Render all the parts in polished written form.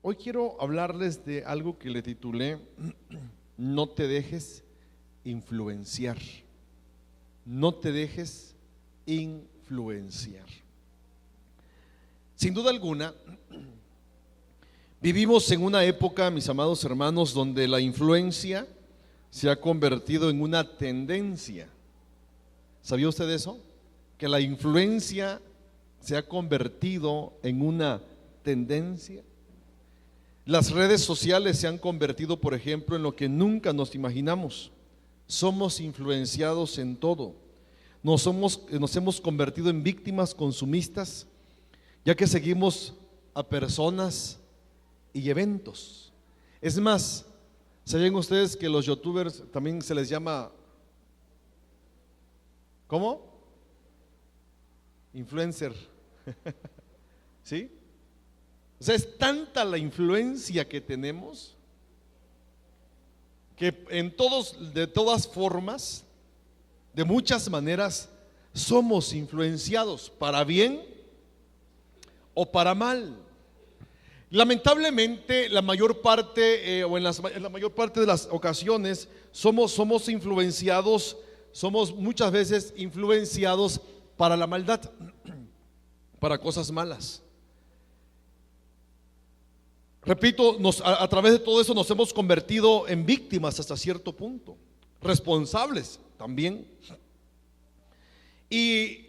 Hoy quiero hablarles de algo que le titulé No te dejes influenciar. No te dejes influenciar. Sin duda alguna, vivimos en una época, mis amados hermanos, donde la influencia se ha convertido en una tendencia. ¿Sabía usted eso? Que la influencia se ha convertido en una tendencia. Las redes sociales se han convertido, por ejemplo, en lo que nunca nos imaginamos. Somos influenciados en todo. Nos hemos convertido en víctimas consumistas, ya que seguimos a personas y eventos. Es más, ¿sabían ustedes que los youtubers también se les llama, ¿cómo? Influencer. ¿Sí? O sea, es tanta la influencia que tenemos que de todas formas, de muchas maneras, somos influenciados para bien o para mal. Lamentablemente, la mayor parte en la mayor parte de las ocasiones somos influenciados, somos muchas veces influenciados para la maldad, para cosas malas. Repito, a través de todo eso nos hemos convertido en víctimas hasta cierto punto, responsables también. Y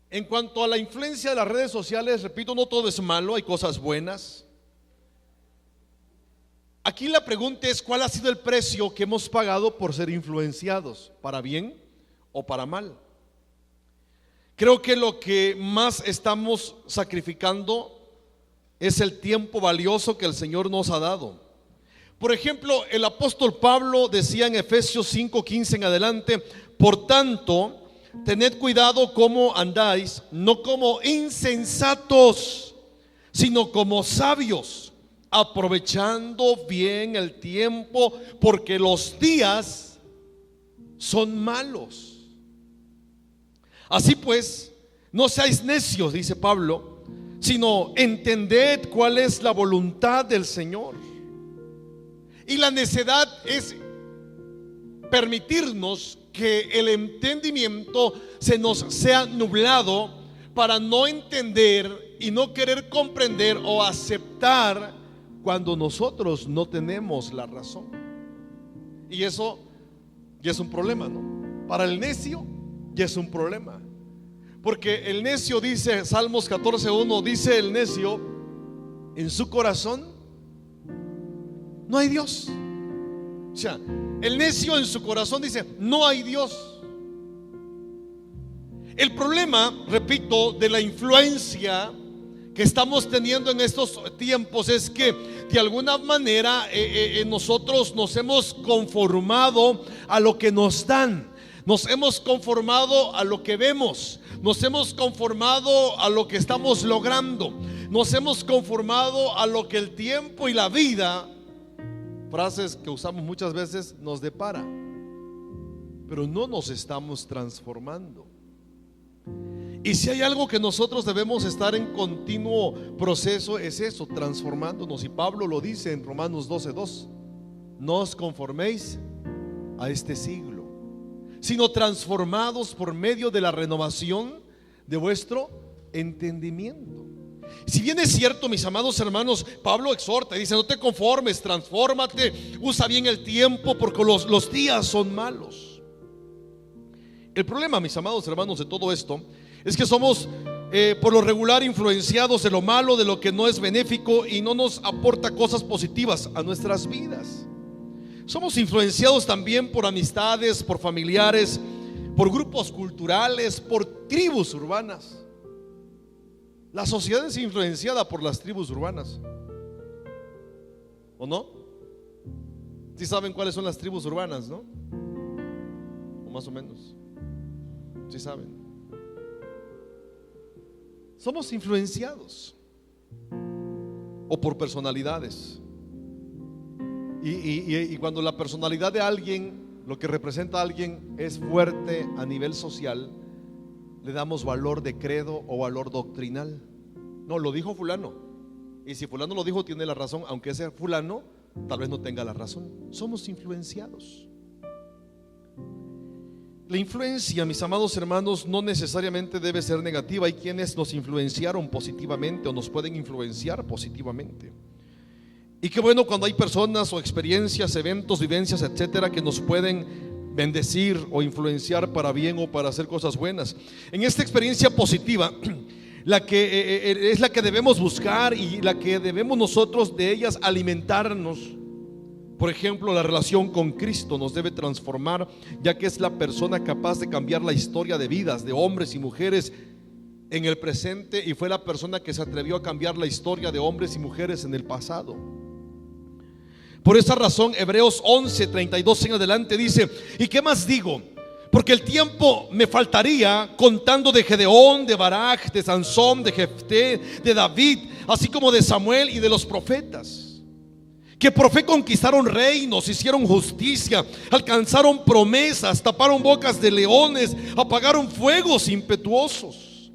en cuanto a la influencia de las redes sociales, repito, no todo es malo, hay cosas buenas. Aquí la pregunta es: ¿cuál ha sido el precio que hemos pagado por ser influenciados, para bien o para mal? Creo que lo que más estamos sacrificando es el tiempo valioso que el Señor nos ha dado. Por ejemplo, el apóstol Pablo decía en Efesios 5:15 en adelante: por tanto, tened cuidado cómo andáis, no como insensatos, sino como sabios, aprovechando bien el tiempo, porque los días son malos. Así pues, no seáis necios, dice Pablo, sino entended cuál es la voluntad del Señor. Y la necedad es permitirnos que el entendimiento se nos sea nublado para no entender y no querer comprender o aceptar cuando nosotros no tenemos la razón. Y eso ya es un problema, ¿no? Para el necio ya es un problema. Porque el necio, dice Salmos 14:1, dice el necio, en su corazón no hay Dios. O sea, el necio en su corazón dice, no hay Dios. El problema, repito, de la influencia que estamos teniendo en estos tiempos es que de alguna manera nosotros nos hemos conformado a lo que nos dan. Nos hemos conformado a lo que vemos, nos hemos conformado a lo que estamos logrando, nos hemos conformado a lo que el tiempo y la vida, frases que usamos muchas veces, nos depara. Pero no nos estamos transformando. Y si hay algo que nosotros debemos estar en continuo proceso, es eso, transformándonos. Y Pablo lo dice en Romanos 12:2: no os conforméis a este siglo, sino transformados por medio de la renovación de vuestro entendimiento. Si bien es cierto, mis amados hermanos, Pablo exhorta y dice: no te conformes, transfórmate, usa bien el tiempo, porque los días son malos. El problema, mis amados hermanos, de todo esto es que somos por lo regular influenciados de lo malo, de lo que no es benéfico y no nos aporta cosas positivas a nuestras vidas. Somos influenciados también por amistades, por familiares, por grupos culturales, por tribus urbanas. La sociedad es influenciada por las tribus urbanas, ¿o no? ¿Sí saben cuáles son las tribus urbanas, no? O más o menos. ¿Sí saben? Somos influenciados o por personalidades. Y cuando la personalidad de alguien, lo que representa a alguien, es fuerte a nivel social, le damos valor de credo o valor doctrinal. No, lo dijo fulano, y si fulano lo dijo tiene la razón, aunque ese fulano tal vez no tenga la razón. Somos influenciados. La influencia, mis amados hermanos, no necesariamente debe ser negativa. Hay quienes nos influenciaron positivamente o nos pueden influenciar positivamente. Y qué bueno cuando hay personas o experiencias, eventos, vivencias, etcétera, que nos pueden bendecir o influenciar para bien o para hacer cosas buenas. En esta experiencia positiva, la que es la que debemos buscar y la que debemos nosotros de ellas alimentarnos. Por ejemplo, la relación con Cristo nos debe transformar, ya que es la persona capaz de cambiar la historia de vidas de hombres y mujeres en el presente, y fue la persona que se atrevió a cambiar la historia de hombres y mujeres en el pasado. Por esa razón, Hebreos 11:32 en adelante dice: ¿y qué más digo? Porque el tiempo me faltaría contando de Gedeón, de Barak, de Sansón, de Jefté, de David, así como de Samuel y de los profetas, que por fe conquistaron reinos, hicieron justicia, alcanzaron promesas, taparon bocas de leones, apagaron fuegos impetuosos,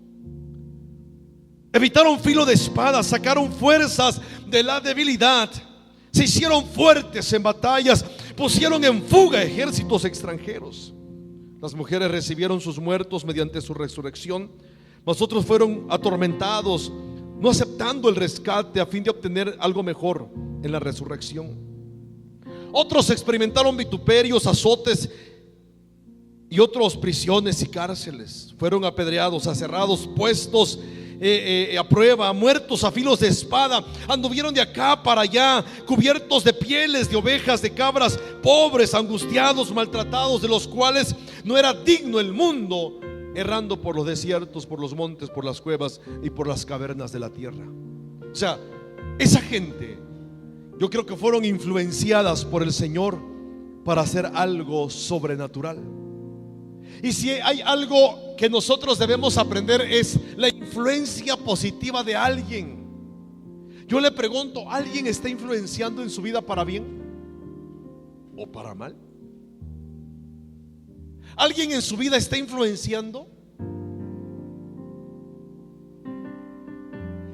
evitaron filo de espada, sacaron fuerzas de la debilidad, se hicieron fuertes en batallas, pusieron en fuga ejércitos extranjeros. Las mujeres recibieron sus muertos mediante su resurrección, mas otros fueron atormentados, no aceptando el rescate a fin de obtener algo mejor en la resurrección. Otros experimentaron vituperios, azotes y otros prisiones y cárceles. Fueron apedreados, aserrados, puestos a prueba, muertos a filos de espada. Anduvieron de acá para allá, cubiertos de pieles de ovejas, de cabras, pobres, angustiados, maltratados, de los cuales no era digno el mundo, errando por los desiertos, por los montes, por las cuevas y por las cavernas de la tierra. O sea, esa gente, yo creo que fueron influenciadas por el Señor para hacer algo sobrenatural. Y si hay algo que nosotros debemos aprender, es la influencia positiva de alguien. Yo le pregunto, ¿alguien está influenciando en su vida para bien o para mal? ¿Alguien en su vida está influenciando?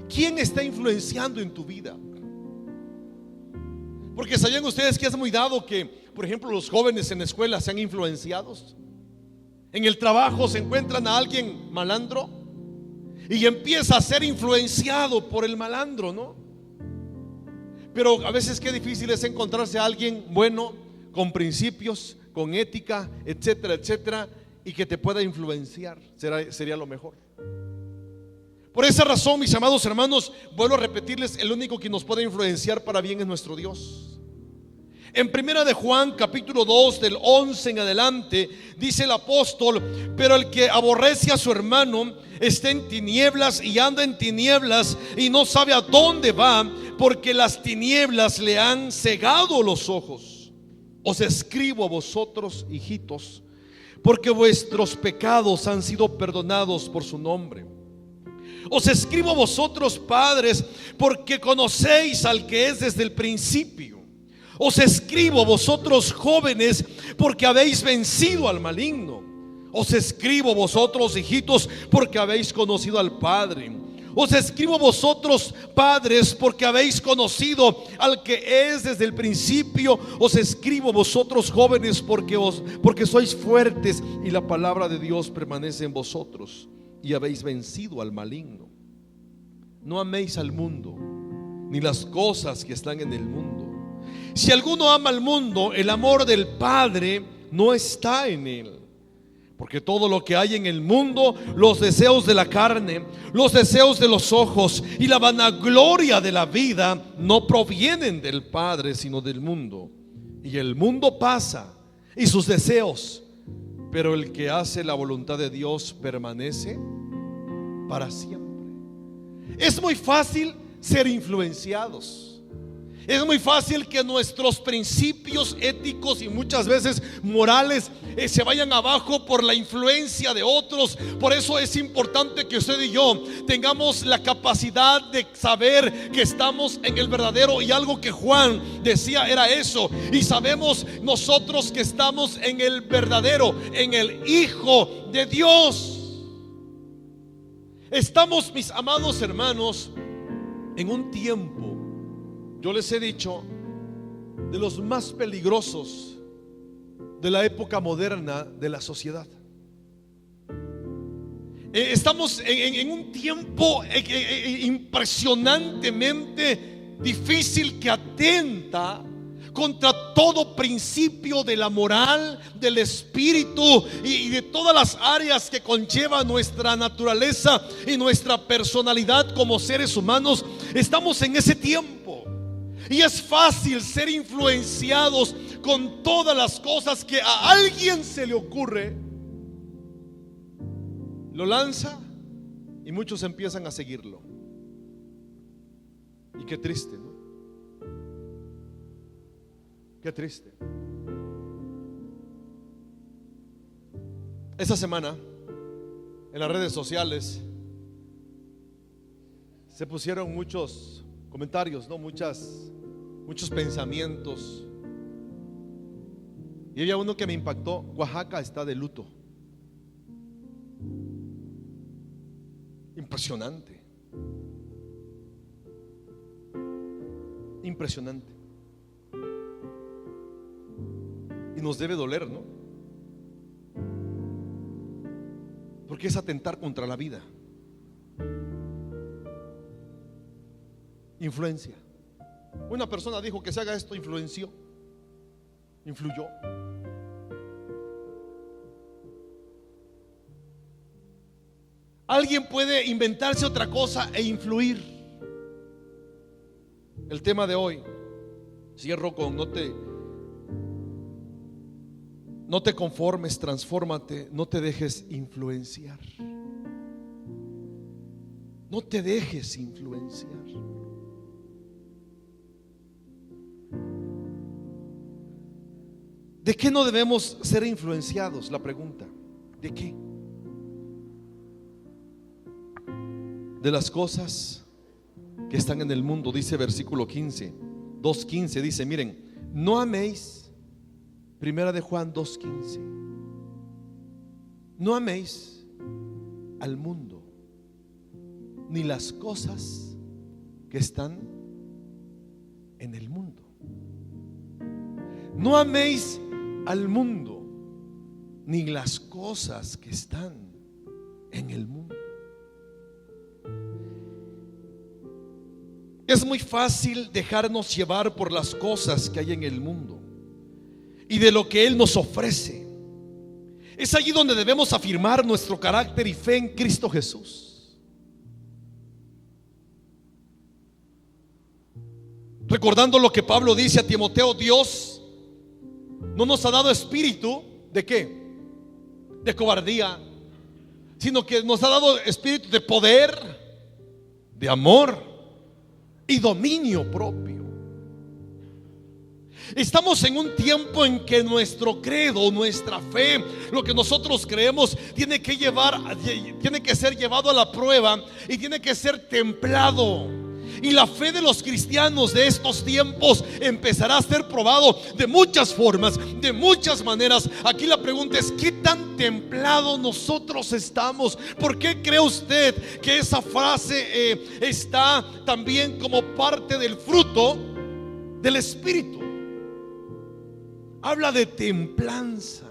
¿Quién está influenciando en tu vida? Porque sabían ustedes que es muy dado que, por ejemplo, los jóvenes en la escuela sean influenciados. En el trabajo se encuentran a alguien malandro y empieza a ser influenciado por el malandro, ¿no? Pero a veces qué difícil es encontrarse a alguien bueno, con principios, con ética, etcétera, etcétera, y que te pueda influenciar. Sería lo mejor. Por esa razón, mis amados hermanos, vuelvo a repetirles, el único que nos puede influenciar para bien es nuestro Dios. En primera de Juan capítulo 2 del 11 en adelante dice el apóstol: pero el que aborrece a su hermano está en tinieblas y anda en tinieblas y no sabe a dónde va, porque las tinieblas le han cegado los ojos. Os escribo a vosotros, hijitos, porque vuestros pecados han sido perdonados por su nombre. Os escribo a vosotros, padres, porque conocéis al que es desde el principio. Os escribo a vosotros, jóvenes, porque habéis vencido al maligno. Os escribo a vosotros, hijitos, porque habéis conocido al Padre. Os escribo a vosotros, padres, porque habéis conocido al que es desde el principio. Os escribo a vosotros, jóvenes, porque sois fuertes y la palabra de Dios permanece en vosotros y habéis vencido al maligno. No améis al mundo, ni las cosas que están en el mundo. Si alguno ama al mundo, el amor del Padre no está en él. Porque todo lo que hay en el mundo, los deseos de la carne, los deseos de los ojos y la vanagloria de la vida, no provienen del Padre, sino del mundo. Y el mundo pasa y sus deseos, pero el que hace la voluntad de Dios permanece para siempre. Es muy fácil ser influenciados. Es muy fácil que nuestros principios éticos y muchas veces morales se vayan abajo por la influencia de otros. Por eso es importante que usted y yo tengamos la capacidad de saber que estamos en el verdadero. Y algo que Juan decía era eso. Y sabemos nosotros que estamos en el verdadero, en el Hijo de Dios. Estamos, mis amados hermanos, en un tiempo, yo les he dicho, de los más peligrosos de la época moderna de la sociedad. Estamos en un tiempo impresionantemente difícil, que atenta contra todo principio de la moral, del espíritu y de todas las áreas que conlleva nuestra naturaleza y nuestra personalidad como seres humanos. Estamos en ese tiempo y es fácil ser influenciados con todas las cosas que a alguien se le ocurre. Lo lanza y muchos empiezan a seguirlo. Y qué triste, ¿no? Qué triste. Esta semana en las redes sociales se pusieron muchos comentarios, ¿no? Muchos pensamientos. Y había uno que me impactó: Oaxaca está de luto. Impresionante. Impresionante. Y nos debe doler, ¿no? Porque es atentar contra la vida. Influencia. Una persona dijo que se haga esto, influyó. Alguien puede inventarse otra cosa e influir. El tema de hoy, cierro con: no te conformes, transfórmate, no te dejes influenciar. No te dejes influenciar. ¿De qué no debemos ser influenciados? La pregunta: ¿de qué? De las cosas que están en el mundo. Dice versículo 15, 2:15, dice: miren, no améis, primera de Juan 2:15, no améis al mundo, ni las cosas que están en el mundo. No améis al mundo, ni las cosas que están en el mundo. Es muy fácil dejarnos llevar por las cosas que hay en el mundo y de lo que Él nos ofrece. Es allí donde debemos afirmar nuestro carácter y fe en Cristo Jesús. Recordando lo que Pablo dice a Timoteo: Dios no nos ha dado espíritu ¿de qué? De cobardía, sino que nos ha dado espíritu de poder, de amor y dominio propio. Estamos en un tiempo en que nuestro credo, nuestra fe, lo que nosotros creemos, tiene que ser llevado a la prueba y tiene que ser templado. Y la fe de los cristianos de estos tiempos empezará a ser probado de muchas formas, de muchas maneras. Aquí la pregunta es: ¿qué tan templado nosotros estamos? ¿Por qué cree usted que esa frase está también como parte del fruto del Espíritu? Habla de templanza.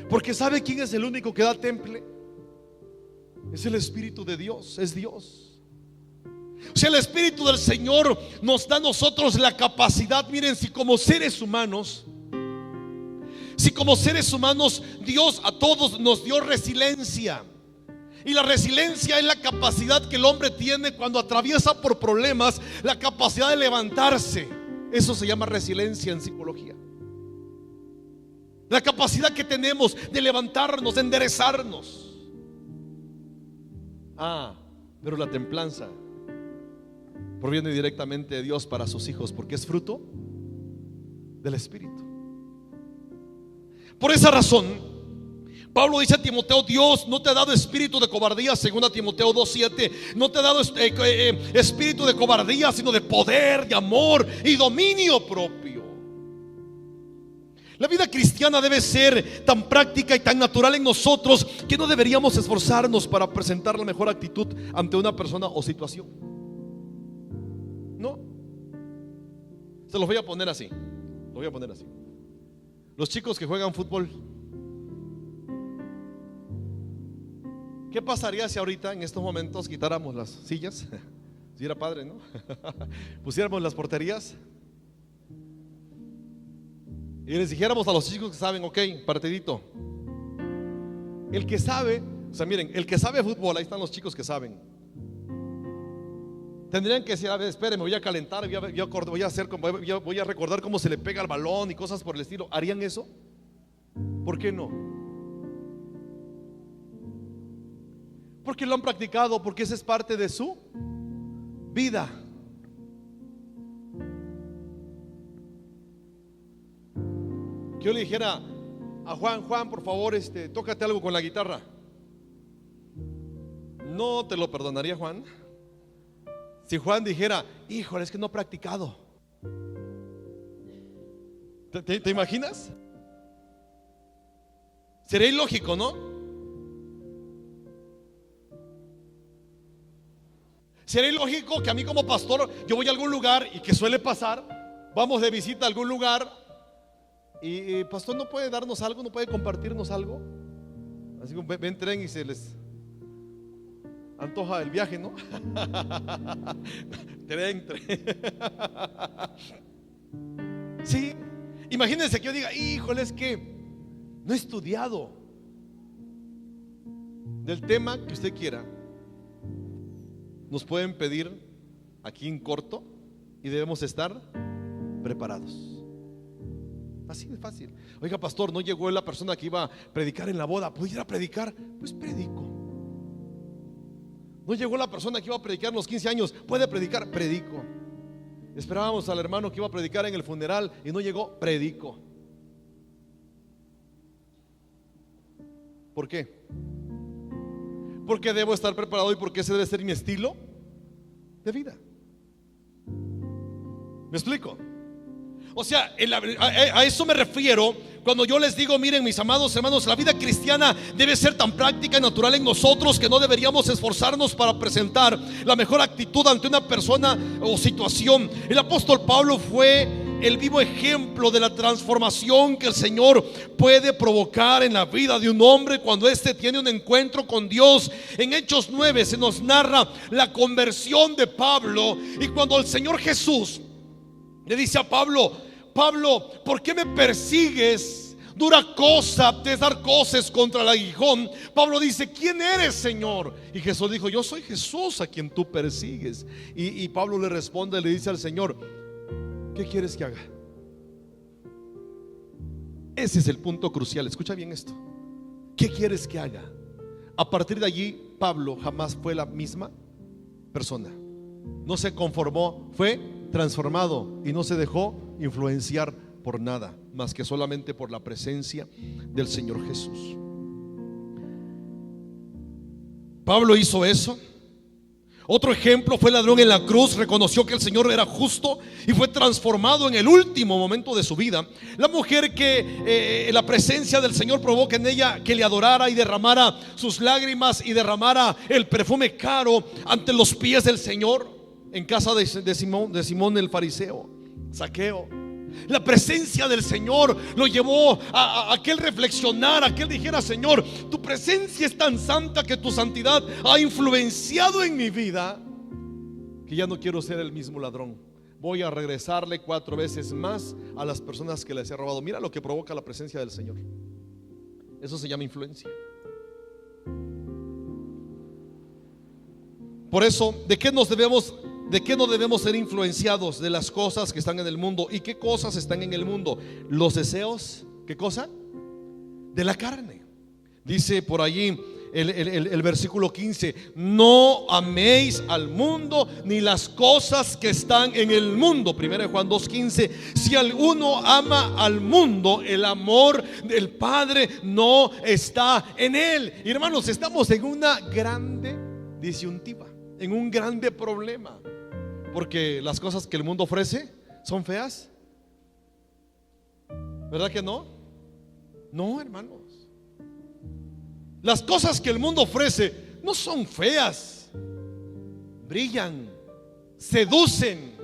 Porque ¿sabe quién es el único que da temple? Es el Espíritu de Dios, es Dios. O sea, el Espíritu del Señor nos da a nosotros la capacidad. Miren, si como seres humanos Dios a todos nos dio resiliencia. Y la resiliencia es la capacidad que el hombre tiene cuando atraviesa por problemas, la capacidad de levantarse. Eso se llama resiliencia en psicología. La capacidad que tenemos de levantarnos, de enderezarnos. Pero la templanza proviene directamente de Dios para sus hijos, porque es fruto del Espíritu. Por esa razón, Pablo dice a Timoteo: Dios no te ha dado espíritu de cobardía, según a Timoteo 2:7. No te ha dado espíritu de cobardía, sino de poder, de amor y dominio propio. La vida cristiana debe ser tan práctica y tan natural en nosotros que no deberíamos esforzarnos para presentar la mejor actitud ante una persona o situación. Se los voy a poner así. Lo voy a poner así. Los chicos que juegan fútbol, ¿qué pasaría si ahorita en estos momentos quitáramos las sillas? Si era padre, ¿no? Pusiéramos las porterías y les dijéramos a los chicos que saben, ok, partidito. El que sabe, o sea, miren, el que sabe fútbol, ahí están los chicos que saben. Tendrían que decir, a ver, espérenme, voy a calentar, voy a recordar cómo se le pega el balón y cosas por el estilo. ¿Harían eso? ¿Por qué no? Porque lo han practicado, porque esa es parte de su vida. Que yo le dijera a Juan, por favor, tócate algo con la guitarra. No te lo perdonaría, Juan. Si Juan dijera, híjole, es que no he practicado. ¿Te imaginas? Sería ilógico, ¿no? Sería ilógico que a mí como pastor, yo voy a algún lugar, y que suele pasar, vamos de visita a algún lugar y pastor, ¿no puede darnos algo? ¿No puede compartirnos algo? Así como ven tren y se les antoja el viaje, ¿no? Tren. Sí, imagínense que yo diga, híjole, es que no he estudiado del tema que usted quiera. Nos pueden pedir aquí en corto y debemos estar preparados. Así de fácil. Oiga, pastor, no llegó la persona que iba a predicar en la boda. ¿Puedo ir a predicar? Pues predico. No llegó la persona que iba a predicar en los 15 años. ¿Puede predicar? Predico. Esperábamos al hermano que iba a predicar en el funeral y no llegó. Predico. ¿Por qué? Porque debo estar preparado y porque ese debe ser mi estilo de vida. ¿Me explico? O sea, a eso me refiero cuando yo les digo, miren, mis amados hermanos, la vida cristiana debe ser tan práctica y natural en nosotros que no deberíamos esforzarnos para presentar la mejor actitud ante una persona o situación. El apóstol Pablo fue el vivo ejemplo de la transformación que el Señor puede provocar en la vida de un hombre cuando éste tiene un encuentro con Dios. En Hechos 9 se nos narra la conversión de Pablo, y cuando el Señor Jesús le dice a Pablo, ¿por qué me persigues? Dura cosa te es dar coces contra el aguijón. Pablo dice, ¿quién eres, Señor? Y Jesús dijo, yo soy Jesús a quien tú persigues. Y Pablo le responde, le dice al Señor, ¿qué quieres que haga? Ese es el punto crucial. Escucha bien esto. ¿Qué quieres que haga? A partir de allí, Pablo jamás fue la misma persona. No se conformó, fue transformado y no se dejó influenciar por nada más que solamente por la presencia del Señor Jesús. Pablo hizo eso. Otro ejemplo fue el ladrón en la cruz. Reconoció que el Señor era justo y fue transformado en el último momento de su vida. La mujer que la presencia del Señor provoca en ella que le adorara y derramara sus lágrimas y derramara el perfume caro ante los pies del Señor en casa de Simón el fariseo, Zaqueo. La presencia del Señor lo llevó a que él reflexionara, a que él dijera, Señor, tu presencia es tan santa que tu santidad ha influenciado en mi vida, que ya no quiero ser el mismo ladrón. Voy a regresarle 4 veces más a las personas que les he robado. Mira lo que provoca la presencia del Señor. Eso se llama influencia. Por eso, ¿de qué no debemos ser influenciados? De las cosas que están en el mundo. ¿Y qué cosas están en el mundo? Los deseos, ¿qué cosa? De la carne. Dice por allí el versículo 15: no améis al mundo ni las cosas que están en el mundo. 1 Juan 2:15: si alguno ama al mundo, el amor del Padre no está en él. Y hermanos, estamos en una grande disyuntiva, en un grande problema, porque las cosas que el mundo ofrece son feas, ¿verdad que no? No, hermanos. Las cosas que el mundo ofrece no son feas, brillan, seducen,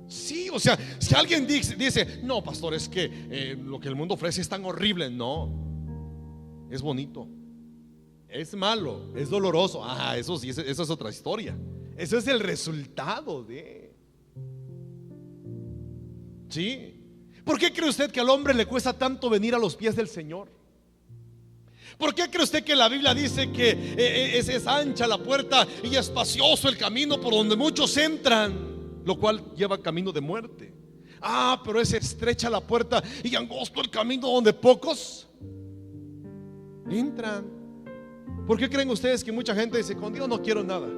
Sí, o sea, si alguien dice, no, pastor, es que lo que el mundo ofrece es tan horrible. No, es bonito. Es malo, es doloroso. Eso sí, eso es otra historia. Eso es el resultado de. Sí. ¿Por qué cree usted que al hombre le cuesta tanto venir a los pies del Señor? ¿Por qué cree usted que la Biblia dice que es ancha la puerta y espacioso el camino por donde muchos entran, lo cual lleva camino de muerte? Pero es estrecha la puerta y angosto el camino donde pocos entran. ¿Por qué creen ustedes que mucha gente dice, con Dios no quiero nada?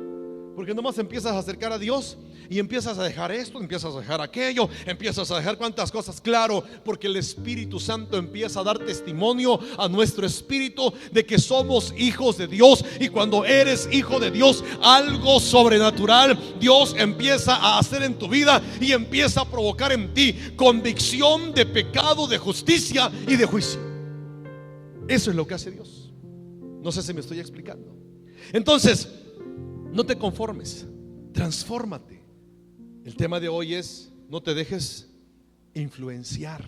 Porque nomás empiezas a acercar a Dios y empiezas a dejar esto, empiezas a dejar aquello, empiezas a dejar cuantas cosas. Claro, porque el Espíritu Santo empieza a dar testimonio a nuestro espíritu de que somos hijos de Dios. Y cuando eres hijo de Dios, algo sobrenatural Dios empieza a hacer en tu vida y empieza a provocar en ti convicción de pecado, de justicia y de juicio. Eso es lo que hace Dios. No sé si me estoy explicando. Entonces, no te conformes, transfórmate. El tema de hoy es: no te dejes influenciar.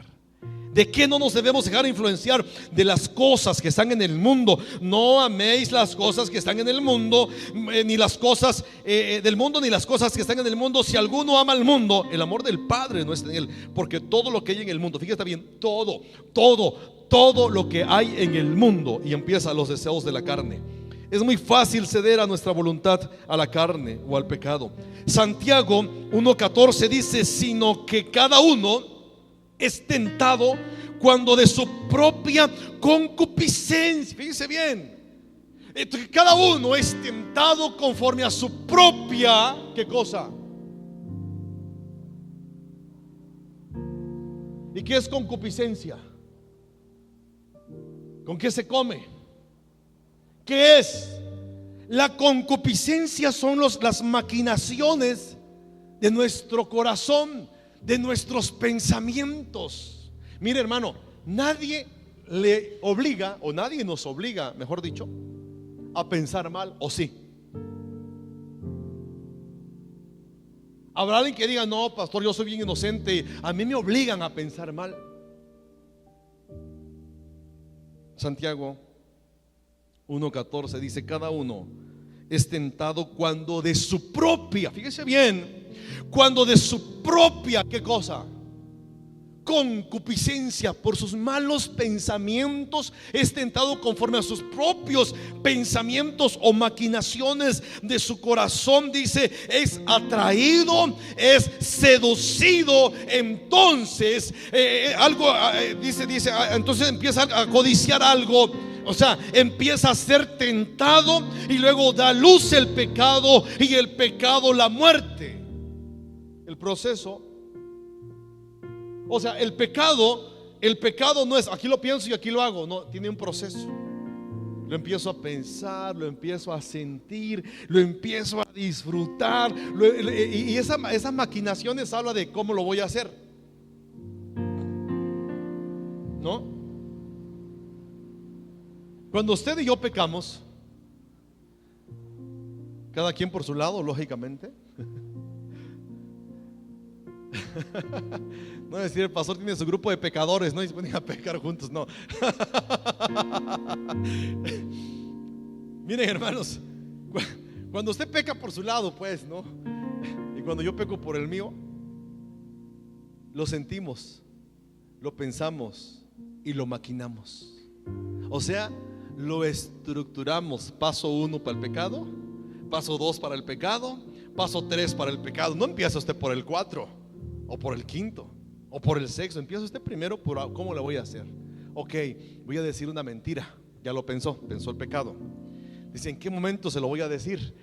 ¿De qué no nos debemos dejar influenciar? De las cosas que están en el mundo. No améis las cosas que están en el mundo, ni las cosas del mundo, ni las cosas que están en el mundo. Si alguno ama al mundo, el amor del Padre no está en él. Porque todo lo que hay en el mundo, fíjate bien, todo lo que hay en el mundo, y empieza los deseos de la carne. Es muy fácil ceder a nuestra voluntad a la carne o al pecado. Santiago 1:14 dice: sino que cada uno es tentado cuando de su propia concupiscencia. Fíjense bien, cada uno es tentado conforme a su propia, ¿qué cosa? ¿Y qué es concupiscencia? ¿Con qué se come? ¿Qué es? La concupiscencia son las maquinaciones de nuestro corazón, de nuestros pensamientos. Mire, hermano, nadie le obliga, o nadie nos obliga, mejor dicho, a pensar mal, ¿o sí? Habrá alguien que diga: no, pastor, yo soy bien inocente, a mí me obligan a pensar mal. Santiago 1:14 dice: cada uno es tentado cuando de su propia, fíjese bien, cuando de su propia, ¿qué cosa? Concupiscencia, por sus malos pensamientos, es tentado conforme a sus propios pensamientos o maquinaciones de su corazón. Dice: es atraído, es seducido. Entonces entonces empieza a codiciar algo. O sea, empieza a ser tentado y luego da luz el pecado, y el pecado la muerte. El proceso. O sea, el pecado no es aquí lo pienso y aquí lo hago. No, tiene un proceso. Lo empiezo a pensar, lo empiezo a sentir, lo empiezo a disfrutar, y esas maquinaciones habla de cómo lo voy a hacer, ¿no? Cuando usted y yo pecamos, cada quien por su lado, lógicamente. No es decir, el pastor tiene su grupo de pecadores, no, y se ponen a pecar juntos, no. Miren, hermanos, cuando usted peca por su lado, pues, ¿no? Y cuando yo peco por el mío, lo sentimos, lo pensamos y lo maquinamos. O sea, lo estructuramos. Paso 1 para el pecado, paso 2 para el pecado, paso 3 para el pecado. No empieza usted por el 4 o por el 5 o por el 6. Empieza usted primero por cómo le voy a hacer. Ok, voy a decir una mentira. Ya lo pensó el pecado. Dice: ¿en qué momento se lo voy a decir?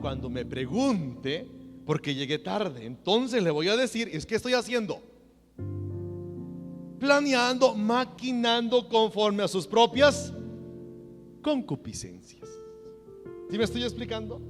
Cuando me pregunte, porque llegué tarde, entonces le voy a decir. Es que estoy haciendo, planeando, maquinando conforme a sus propias concupiscencias. ¿Sí me estoy explicando?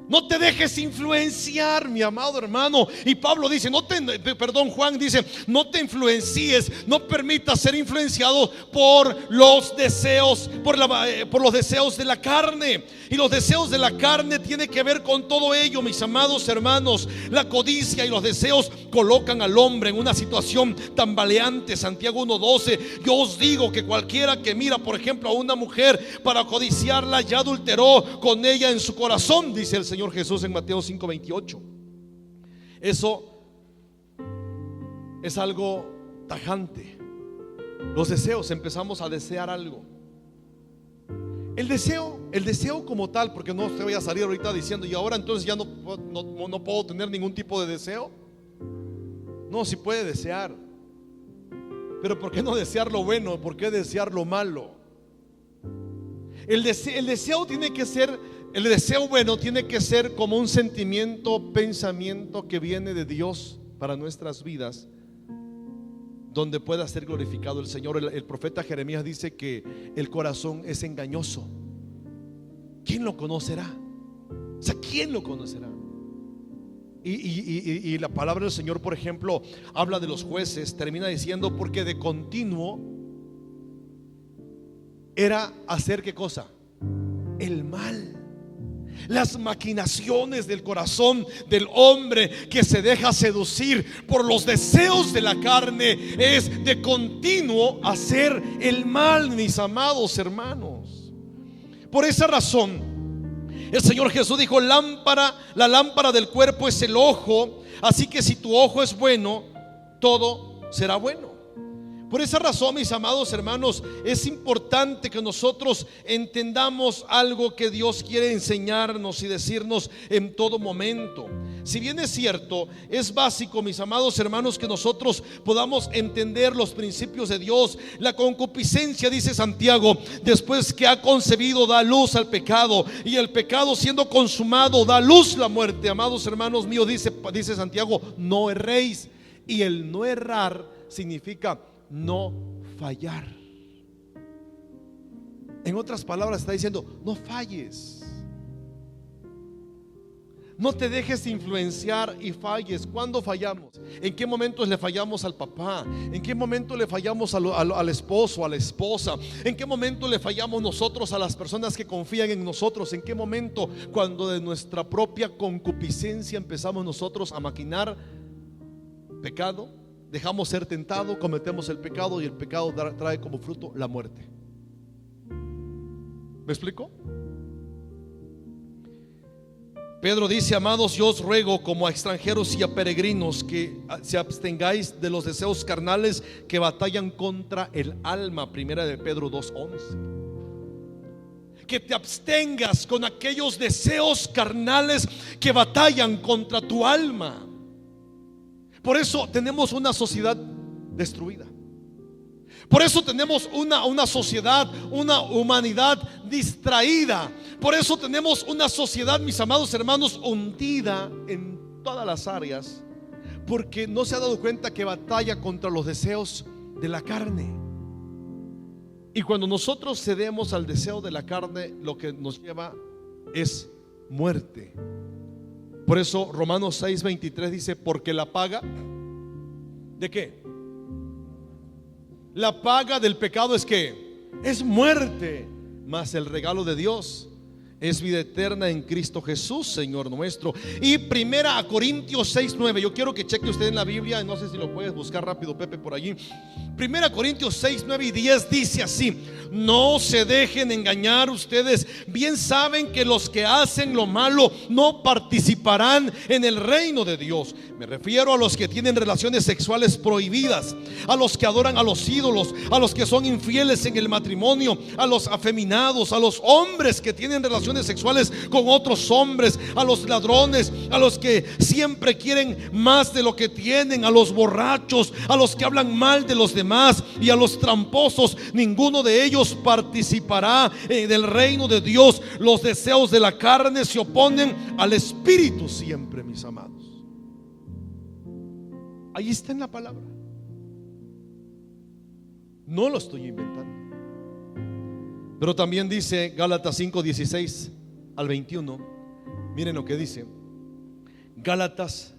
No te dejes influenciar, mi amado hermano. Y Pablo dice, Juan dice, no te influencies, no permitas ser influenciado por los deseos, por los deseos de la carne. Y los deseos de la carne tienen que ver con todo ello, mis amados hermanos. La codicia y los deseos colocan al hombre en una situación tambaleante. Santiago 1:12. Yo os digo que cualquiera que mira, por ejemplo, a una mujer para codiciarla, ya adulteró con ella en su corazón, dice el Señor Jesús en Mateo 5:28. Eso es algo tajante. Los deseos, empezamos a desear algo. El deseo como tal, porque no te voy a salir ahorita diciendo, y ahora entonces ya no puedo tener ningún tipo de deseo. No, sí puede desear, pero ¿por qué no desear lo bueno? ¿Por qué desear lo malo? El deseo bueno tiene que ser como un sentimiento, pensamiento que viene de Dios para nuestras vidas, donde pueda ser glorificado el Señor. El profeta Jeremías dice que el corazón es engañoso. ¿Quién lo conocerá? O sea, ¿quién lo conocerá? Y la palabra del Señor, por ejemplo, habla de los jueces, termina diciendo, porque de continuo era hacer ¿qué cosa? El mal. Las maquinaciones del corazón del hombre que se deja seducir por los deseos de la carne es de continuo hacer el mal, mis amados hermanos. Por esa razón el Señor Jesús dijo, la lámpara del cuerpo es el ojo, así que si tu ojo es bueno, todo será bueno. Por esa razón, mis amados hermanos, es importante que nosotros entendamos algo que Dios quiere enseñarnos y decirnos en todo momento. Si bien es cierto, es básico, mis amados hermanos, que nosotros podamos entender los principios de Dios. La concupiscencia, dice Santiago, después que ha concebido, da luz al pecado, y el pecado, siendo consumado, da luz la muerte. Amados hermanos míos, dice Santiago, no erréis. Y el no errar significa no fallar. En otras palabras está diciendo, no falles. No te dejes influenciar y falles. ¿Cuándo fallamos? ¿En qué momentos le fallamos al papá? ¿En qué momento le fallamos al esposo, a la esposa? ¿En qué momento le fallamos nosotros a las personas que confían en nosotros? ¿En qué momento? Cuando de nuestra propia concupiscencia empezamos nosotros a maquinar pecado, dejamos ser tentados, cometemos el pecado, y el pecado trae como fruto la muerte. ¿Me explico? Pedro dice, amados, yo os ruego como a extranjeros y a peregrinos que se abstengáis de los deseos carnales que batallan contra el alma. Primera de Pedro 2:11. Que te abstengas con aquellos deseos carnales que batallan contra tu alma. Por eso tenemos una sociedad destruida. Por eso tenemos una sociedad, una humanidad distraída. Por eso tenemos una sociedad, mis amados hermanos, hundida en todas las áreas, porque no se ha dado cuenta que batalla contra los deseos de la carne. Y cuando nosotros cedemos al deseo de la carne, lo que nos lleva es muerte. Por eso Romanos 6:23 dice, porque la paga ¿de qué? La paga del pecado es ¿qué? Es muerte, mas el regalo de Dios es vida eterna en Cristo Jesús, Señor nuestro. Y primera a Corintios 6:9. Yo quiero que cheque usted en la Biblia, no sé si lo puedes buscar rápido, Pepe, por allí. Primera Corintios 6:9 y 10 dice así: no se dejen engañar, ustedes bien saben que los que hacen lo malo no participarán en el reino de Dios. Me refiero a los que tienen relaciones sexuales prohibidas, a los que adoran a los ídolos, a los que son infieles en el matrimonio, a los afeminados, a los hombres que tienen relaciones sexuales con otros hombres, a los ladrones, a los que siempre quieren más de lo que tienen, a los borrachos, a los que hablan mal de los demás y a los tramposos. Ninguno de ellos participará del reino de Dios. Los deseos de la carne se oponen al espíritu siempre, mis amados. Ahí está en la palabra. No lo estoy inventando. Pero también dice Gálatas 5:16 al 21: Miren lo que dice Gálatas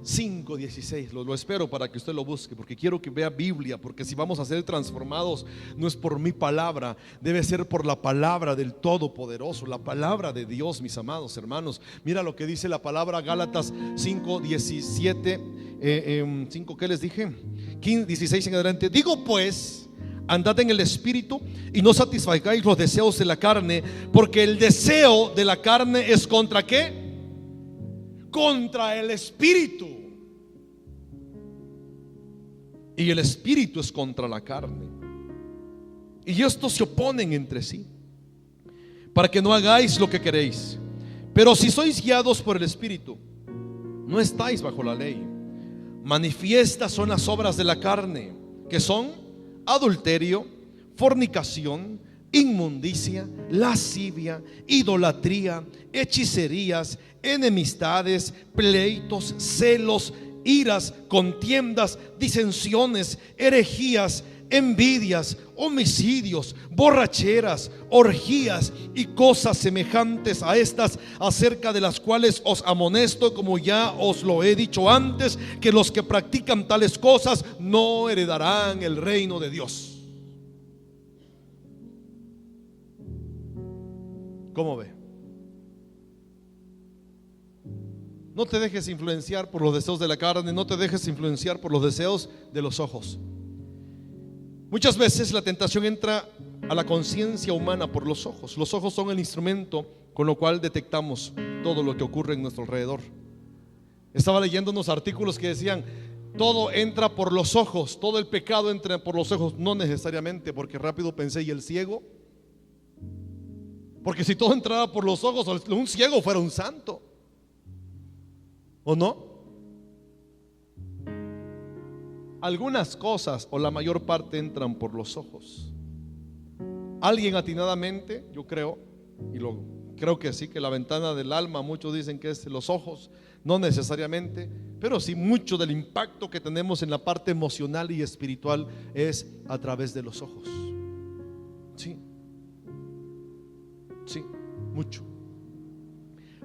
5:16. Lo espero para que usted lo busque, porque quiero que vea Biblia, porque si vamos a ser transformados no es por mi palabra, debe ser por la palabra del Todopoderoso, la palabra de Dios, mis amados hermanos. Mira lo que dice la palabra, Gálatas 5:17, 5, ¿qué les dije? 15, 16 en adelante. Digo pues, andad en el Espíritu y no satisfagáis los deseos de la carne, porque el deseo de la carne es ¿contra qué? Contra el Espíritu, y el Espíritu es contra la carne, y estos se oponen entre sí, para que no hagáis lo que queréis. Pero si sois guiados por el Espíritu, no estáis bajo la ley. Manifiestas son las obras de la carne, que son adulterio, fornicación, inmundicia, lascivia, idolatría, hechicerías, enemistades, pleitos, celos, iras, contiendas, disensiones, herejías, envidias, homicidios, borracheras, orgías y cosas semejantes a estas, acerca de las cuales os amonesto, como ya os lo he dicho antes, que los que practican tales cosas no heredarán el reino de Dios. ¿Cómo ve? No te dejes influenciar por los deseos de la carne, no te dejes influenciar por los deseos de los ojos. Muchas veces la tentación entra a la conciencia humana por los ojos. Los ojos son el instrumento con lo cual detectamos todo lo que ocurre en nuestro alrededor. Estaba leyendo unos artículos que decían: todo entra por los ojos, todo el pecado entra por los ojos. No necesariamente, porque rápido pensé, ¿y el ciego? Porque si todo entraba por los ojos, un ciego fuera un santo, ¿o no? Algunas cosas, o la mayor parte, entran por los ojos. Alguien atinadamente, yo creo, y creo que sí, que la ventana del alma, muchos dicen que es los ojos, no necesariamente, pero sí mucho del impacto que tenemos en la parte emocional y espiritual es a través de los ojos. Sí, mucho.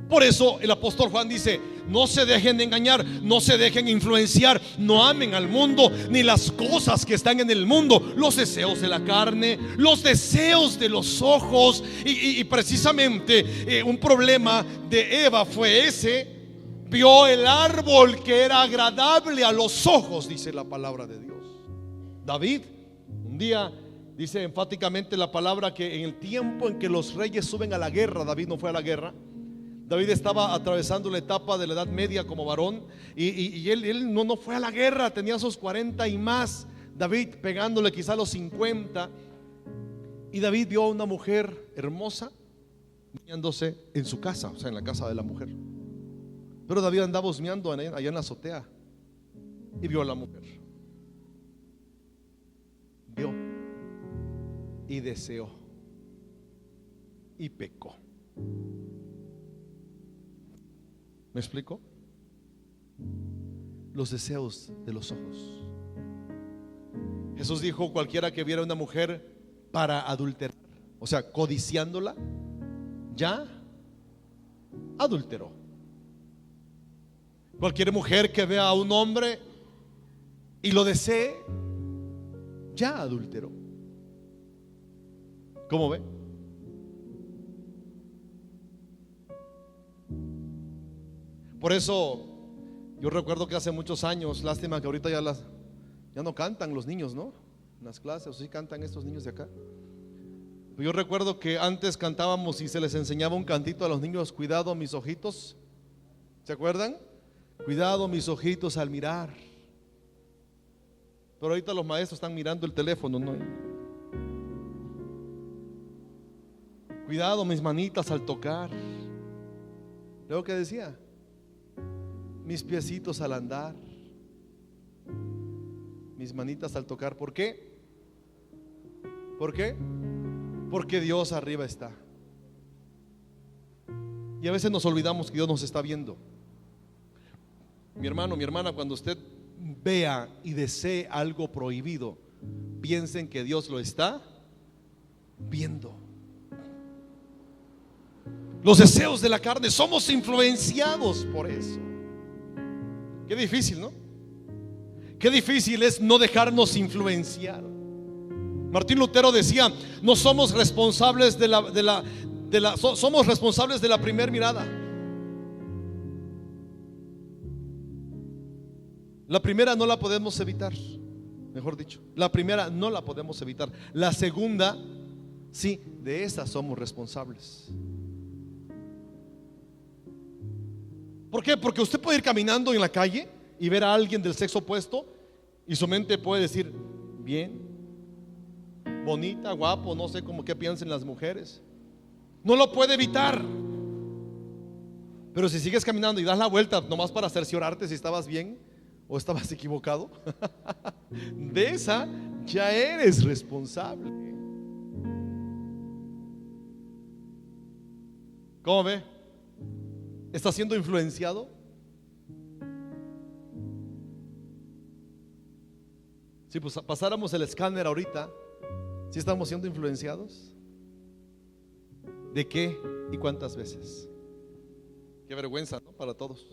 Por eso el apóstol Juan dice: no se dejen engañar, no se dejen influenciar, no amen al mundo ni las cosas que están en el mundo, los deseos de la carne, los deseos de los ojos. Y precisamente un problema de Eva fue ese: vio el árbol que era agradable a los ojos, dice la palabra de Dios. David un día dice enfáticamente la palabra que en el tiempo en que los reyes suben a la guerra, David no fue a la guerra. David estaba atravesando la etapa de la edad media como varón, y él no fue a la guerra, tenía sus 40 y más, David pegándole quizá a los 50. Y David vio a una mujer hermosa bañándose en su casa, o sea, en la casa de la mujer. Pero David andaba husmeando allá en la azotea y vio a la mujer. Vio y deseó y pecó. ¿Me explico? Los deseos de los ojos. Jesús dijo: cualquiera que viera a una mujer para adulterar, o sea, codiciándola, ya adulteró. Cualquier mujer que vea a un hombre y lo desee, ya adulteró. ¿Cómo ve? Por eso yo recuerdo que hace muchos años, lástima que ahorita ya no cantan los niños, ¿no? En las clases, o sí cantan estos niños de acá. Yo recuerdo que antes cantábamos y se les enseñaba un cantito a los niños: cuidado mis ojitos. ¿Se acuerdan? Cuidado mis ojitos al mirar. Pero ahorita los maestros están mirando el teléfono, ¿no? Cuidado mis manitas al tocar. Luego que decía: mis piecitos al andar, mis manitas al tocar. ¿Por qué? ¿Por qué? Porque Dios arriba está. Y a veces nos olvidamos que Dios nos está viendo. Mi hermano, mi hermana, cuando usted vea y desee algo prohibido, piensen que Dios lo está viendo. Los deseos de la carne, somos influenciados por eso. Qué difícil, ¿no? Qué difícil es no dejarnos influenciar. Martín Lutero decía: no somos responsables somos responsables de la primera mirada. La primera no la podemos evitar, mejor dicho, la primera no la podemos evitar. La segunda, sí, de esa somos responsables. ¿Por qué? Porque usted puede ir caminando en la calle y ver a alguien del sexo opuesto y su mente puede decir: bien, bonita, guapo, no sé cómo, qué piensen las mujeres. No lo puede evitar. Pero si sigues caminando y das la vuelta nomás para cerciorarte si estabas bien o estabas equivocado, de esa ya eres responsable. ¿Cómo ve? ¿Está siendo influenciado? Si pues pasáramos el escáner ahorita, ¿sí estamos siendo influenciados? ¿De qué y cuántas veces? Qué vergüenza, ¿no? Para todos.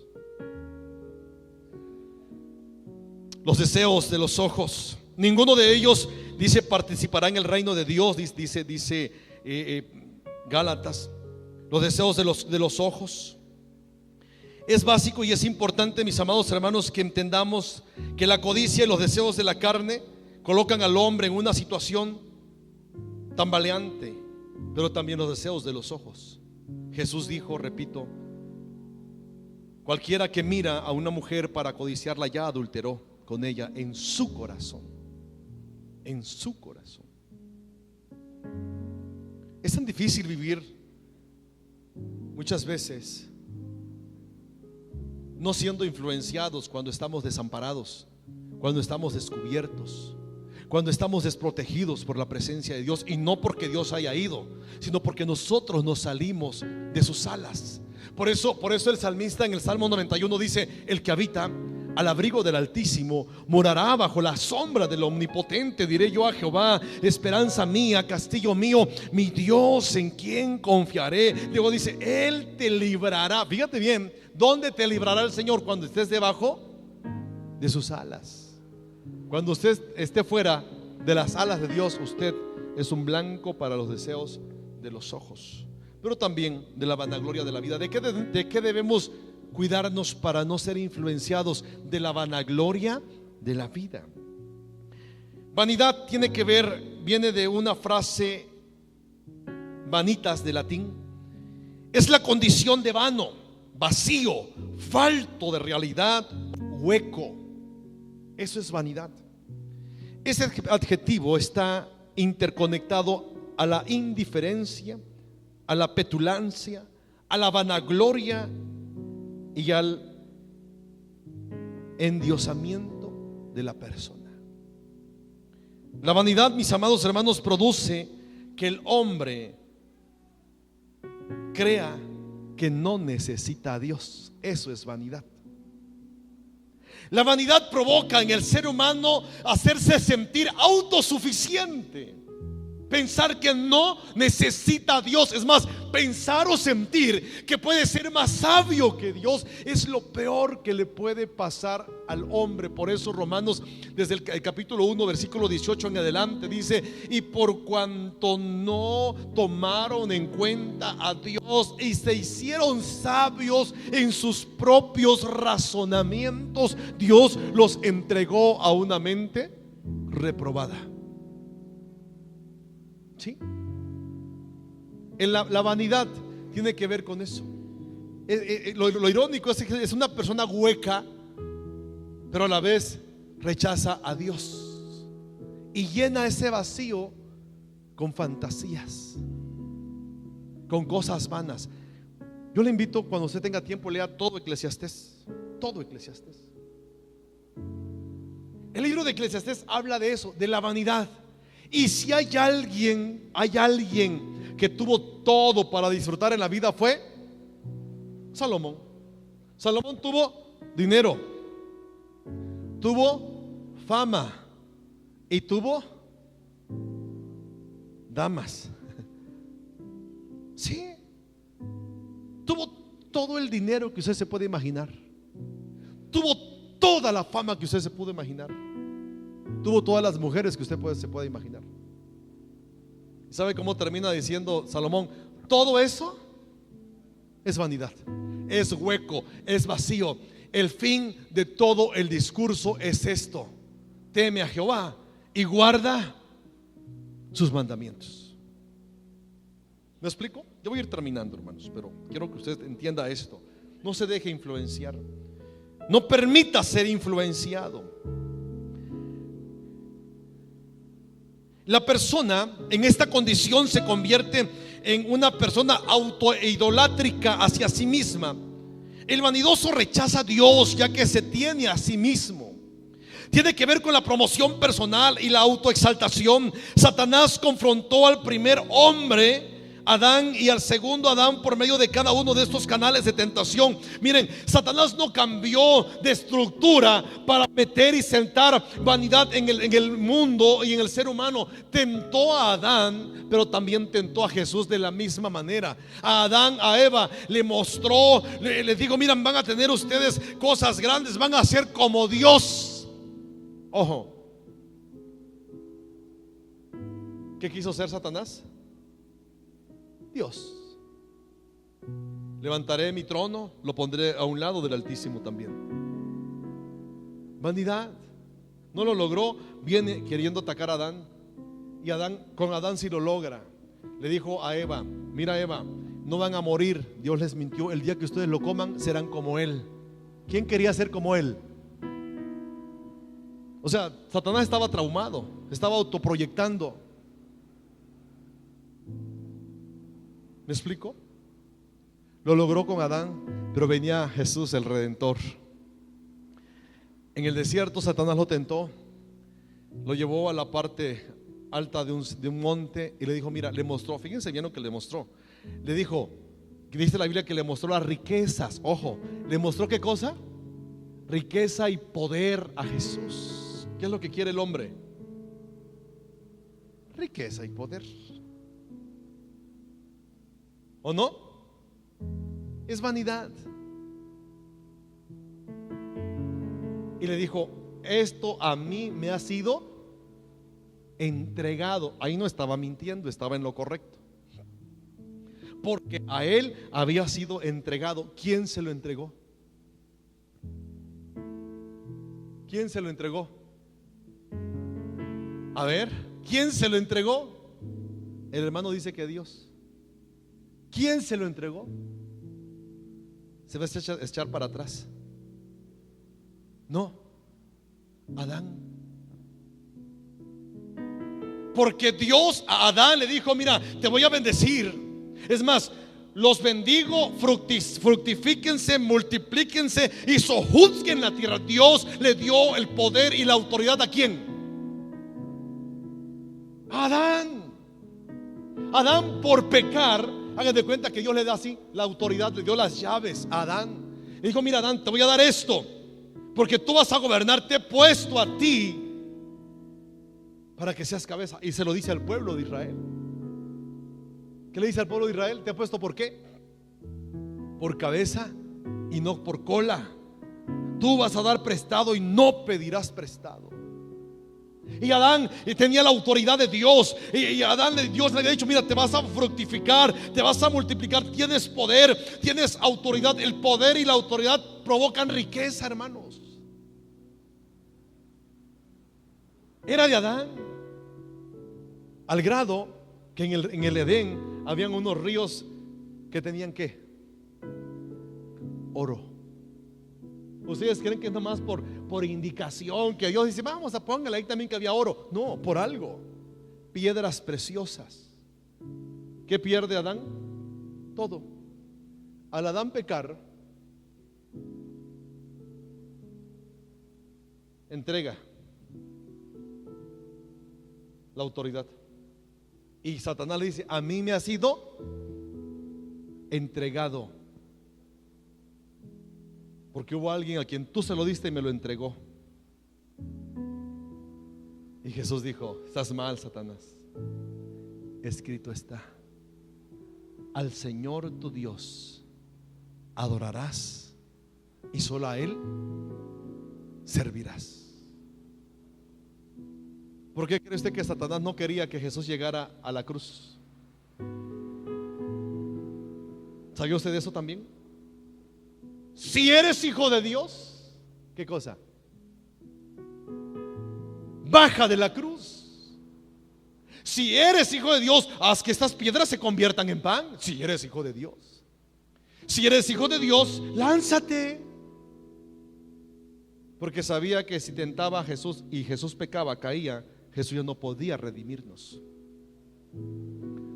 Los deseos de los ojos, ninguno de ellos, dice, participará en el reino de Dios, dice Gálatas. Los deseos de los ojos. Es básico y es importante, mis amados hermanos, que entendamos que la codicia y los deseos de la carne colocan al hombre en una situación tambaleante, pero también los deseos de los ojos. Jesús dijo, repito: cualquiera que mira a una mujer para codiciarla ya adulteró con ella en su corazón. En su corazón. Es tan difícil vivir muchas veces no siendo influenciados cuando estamos desamparados, cuando estamos descubiertos, cuando estamos desprotegidos por la presencia de Dios. Y no porque Dios haya ido, sino porque nosotros nos salimos de sus alas. Por eso el salmista en el Salmo 91 dice: el que habita al abrigo del Altísimo morará bajo la sombra del Omnipotente. Diré yo a Jehová: esperanza mía, castillo mío, mi Dios, en quien confiaré. Luego dice: Él te librará. Fíjate bien, ¿dónde te librará el Señor? Cuando estés debajo de sus alas. Cuando usted esté fuera de las alas de Dios, usted es un blanco para los deseos de los ojos, pero también de la vanagloria de la vida. ¿De qué debemos cuidarnos para no ser influenciados? De la vanagloria de la vida. Vanidad viene de una frase vanitas de latín. Es la condición de vano, vacío, falto de realidad, hueco. Eso es vanidad. Ese adjetivo está interconectado a la indiferencia, a la petulancia, a la vanagloria y al endiosamiento de la persona. La vanidad, mis amados hermanos, produce que el hombre crea que no necesita a Dios. Eso es vanidad. La vanidad provoca en el ser humano hacerse sentir autosuficiente, pensar que no necesita a Dios. Es más, pensar o sentir que puede ser más sabio que Dios es lo peor que le puede pasar al hombre. Por eso Romanos, desde el capítulo 1 versículo 18 en adelante, dice: y por cuanto no tomaron en cuenta a Dios y se hicieron sabios en sus propios razonamientos, Dios los entregó a una mente reprobada. ¿Sí? La vanidad tiene que ver con eso. Lo irónico es que es una persona hueca, pero a la vez rechaza a Dios y llena ese vacío con fantasías, con cosas vanas. Yo le invito, cuando usted tenga tiempo, lea todo Eclesiastés. Todo Eclesiastés. El libro de Eclesiastés habla de eso, de la vanidad. Y si hay alguien que tuvo todo para disfrutar en la vida, fue Salomón. Salomón tuvo dinero, tuvo fama y tuvo damas. Sí. todo el dinero que usted se puede imaginar, tuvo toda la fama que usted se pudo imaginar, tuvo todas las mujeres que usted se puede imaginar. ¿Sabe cómo termina diciendo Salomón? Todo eso es vanidad, es hueco, es vacío. El fin de todo el discurso es esto: teme a Jehová y guarda sus mandamientos. ¿Me explico? Yo voy a ir terminando, hermanos, pero quiero que usted entienda esto. No se deje influenciar, no permita ser influenciado. La persona en esta condición se convierte en una persona autoidolátrica hacia sí misma. El vanidoso rechaza a Dios, ya que se tiene a sí mismo. Tiene que ver con la promoción personal y la autoexaltación. Satanás confrontó al primer hombre, Adán, y al segundo Adán por medio de cada uno de estos canales de tentación. Miren, Satanás no cambió de estructura para meter y sentar vanidad en el mundo y en el ser humano. Tentó a Adán, pero también tentó a Jesús de la misma manera. A Adán, a Eva le mostró, le digo: miren, van a tener ustedes cosas grandes, van a ser como Dios. Ojo, ¿qué quiso ser Satanás? Dios. Levantaré mi trono, lo pondré a un lado del Altísimo también. Vanidad. No lo logró, viene queriendo atacar a Adán. Y con Adán sí lo logra. Le dijo a Eva: mira, Eva, no van a morir. Dios les mintió, el día que ustedes lo coman serán como él. ¿Quién quería ser como él? O sea, Satanás estaba traumado, estaba autoproyectando. ¿Me explico? Lo logró con Adán, pero venía Jesús el Redentor. En el desierto Satanás lo tentó, lo llevó a la parte alta de un monte y le dijo: mira, le mostró, fíjense bien lo que le mostró. Le dijo, que dice la Biblia que le mostró las riquezas. Ojo, ¿le mostró qué cosa? Riqueza y poder a Jesús. ¿Qué es lo que quiere el hombre? Riqueza y poder. ¿O no? Es vanidad. Y le dijo: esto a mí me ha sido entregado. Ahí no estaba mintiendo, estaba en lo correcto, porque a él había sido entregado. ¿Quién se lo entregó? ¿Quién se lo entregó? A ver, ¿quién se lo entregó? El hermano dice que Dios. ¿Quién se lo entregó? Se va a echar para atrás. No, Adán. Porque Dios a Adán le dijo: mira, te voy a bendecir. Es más, los bendigo, fructifíquense, multiplíquense y sojuzguen la tierra. Dios le dio el poder y la autoridad ¿a quién? A Adán. Adán, por pecar, hagan de cuenta que Dios le da así la autoridad, le dio las llaves a Adán. Le dijo: mira, Adán, te voy a dar esto, porque tú vas a gobernar, te he puesto a ti para que seas cabeza. Y se lo dice al pueblo de Israel. ¿Qué le dice al pueblo de Israel? Te he puesto, ¿por qué? Por cabeza y no por cola. Tú vas a dar prestado y no pedirás prestado. Y Adán tenía la autoridad de Dios. Y Adán, Dios le había dicho: mira, te vas a fructificar, te vas a multiplicar, tienes poder, tienes autoridad. El poder y la autoridad provocan riqueza, hermanos. Era de Adán, al grado que en el Edén habían unos ríos que tenían ¿qué? Oro. ¿Ustedes creen que es nomás por indicación que Dios dice: vamos a póngale ahí también que había oro? No, por algo. Piedras preciosas. ¿Qué pierde Adán? Todo. Al Adán pecar, entrega la autoridad. Y Satanás le dice: a mí me ha sido entregado. Porque hubo alguien a quien tú se lo diste y me lo entregó. Y Jesús dijo: estás mal, Satanás. Escrito está: al Señor tu Dios adorarás y solo a Él servirás. ¿Por qué cree usted que Satanás no quería que Jesús llegara a la cruz? ¿Sabía usted de eso también? Si eres hijo de Dios, ¿qué cosa? Baja de la cruz. Si eres hijo de Dios, haz que estas piedras se conviertan en pan. Si eres hijo de Dios. Si eres hijo de Dios, lánzate. Porque sabía que si tentaba a Jesús y Jesús pecaba, caía, Jesús ya no podía redimirnos.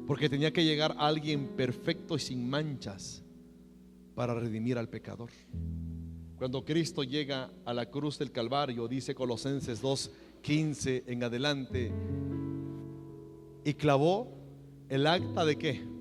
Porque tenía que llegar alguien perfecto y sin manchas para redimir al pecador. Cuando Cristo llega a la cruz del Calvario, dice Colosenses 2:15 en adelante, y clavó el acta de ¿qué?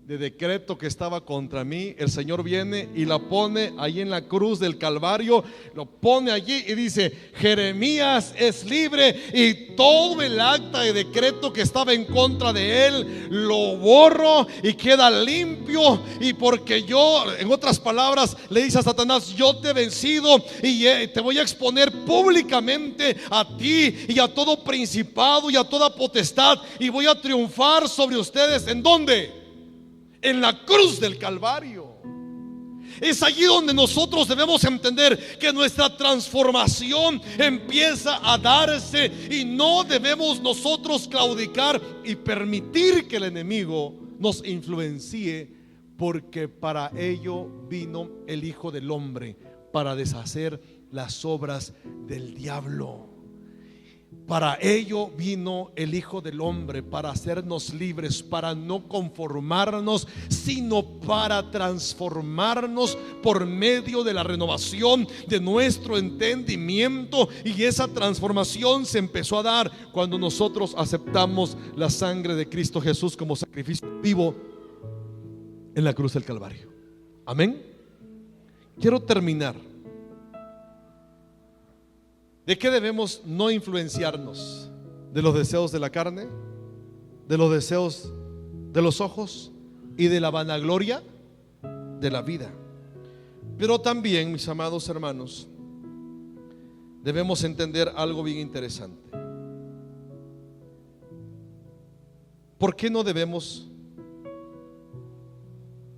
De decreto que estaba contra mí. El Señor viene y la pone ahí en la cruz del Calvario, lo pone allí y dice: Jeremías es libre, y todo el acta de decreto que estaba en contra de él lo borro y queda limpio. Y porque yo, en otras palabras, le dice a Satanás: yo te he vencido y te voy a exponer públicamente a ti y a todo principado y a toda potestad, y voy a triunfar sobre ustedes. ¿En dónde? En la cruz del Calvario. Es allí donde nosotros debemos entender que nuestra transformación empieza a darse, y no debemos nosotros claudicar y permitir que el enemigo nos influencie, porque para ello vino el Hijo del Hombre, para deshacer las obras del diablo. Para ello vino el Hijo del Hombre, para hacernos libres, para no conformarnos, sino para transformarnos por medio de la renovación de nuestro entendimiento. Y esa transformación se empezó a dar cuando nosotros aceptamos la sangre de Cristo Jesús como sacrificio vivo en la cruz del Calvario. Amén. Quiero terminar. ¿De qué debemos no influenciarnos? ¿De los deseos de la carne? ¿De los deseos de los ojos? ¿Y de la vanagloria de la vida? Pero también, mis amados hermanos, debemos entender algo bien interesante. ¿Por qué no debemos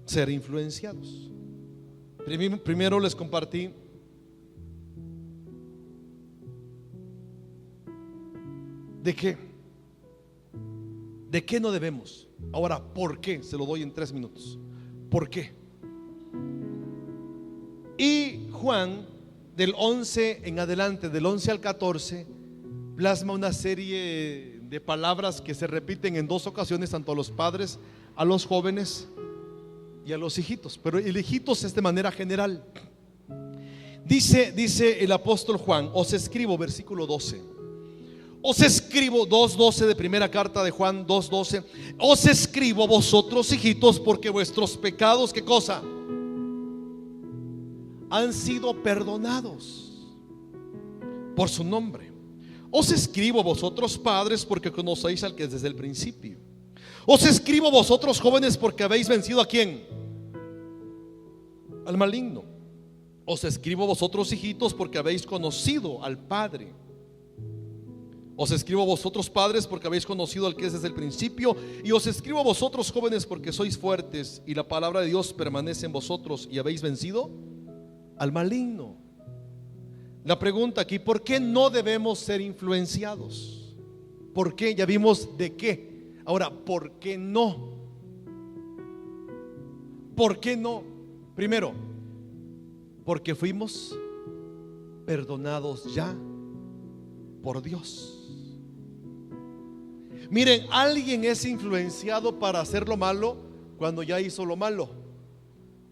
ser influenciados? Primero les compartí ¿de qué? ¿De qué no debemos? Ahora, ¿por qué? Se lo doy en 3 minutos. ¿Por qué? Y Juan, del 11 en adelante, del 11 al 14, plasma una serie de palabras que se repiten en 2 ocasiones, tanto a los padres, a los jóvenes y a los hijitos. Pero el hijitos es de manera general. Dice el apóstol Juan: os escribo, versículo 12. Os escribo, 2:12 de primera carta de Juan 2:12. Os escribo vosotros, hijitos, porque vuestros pecados, ¿qué cosa? Han sido perdonados por su nombre. Os escribo vosotros, padres, porque conocéis al que es desde el principio. Os escribo vosotros, jóvenes, porque habéis vencido ¿a quién? Al maligno. Os escribo vosotros, hijitos, porque habéis conocido al Padre. Os escribo a vosotros, padres, porque habéis conocido al que es desde el principio. Y os escribo a vosotros, jóvenes, porque sois fuertes y la palabra de Dios permanece en vosotros y habéis vencido al maligno. La pregunta aquí: ¿por qué no debemos ser influenciados? ¿Por qué? Ya vimos de qué. Ahora, ¿por qué no? ¿Por qué no? Primero, porque fuimos perdonados ya por Dios. Miren, alguien es influenciado para hacer lo malo cuando ya hizo lo malo,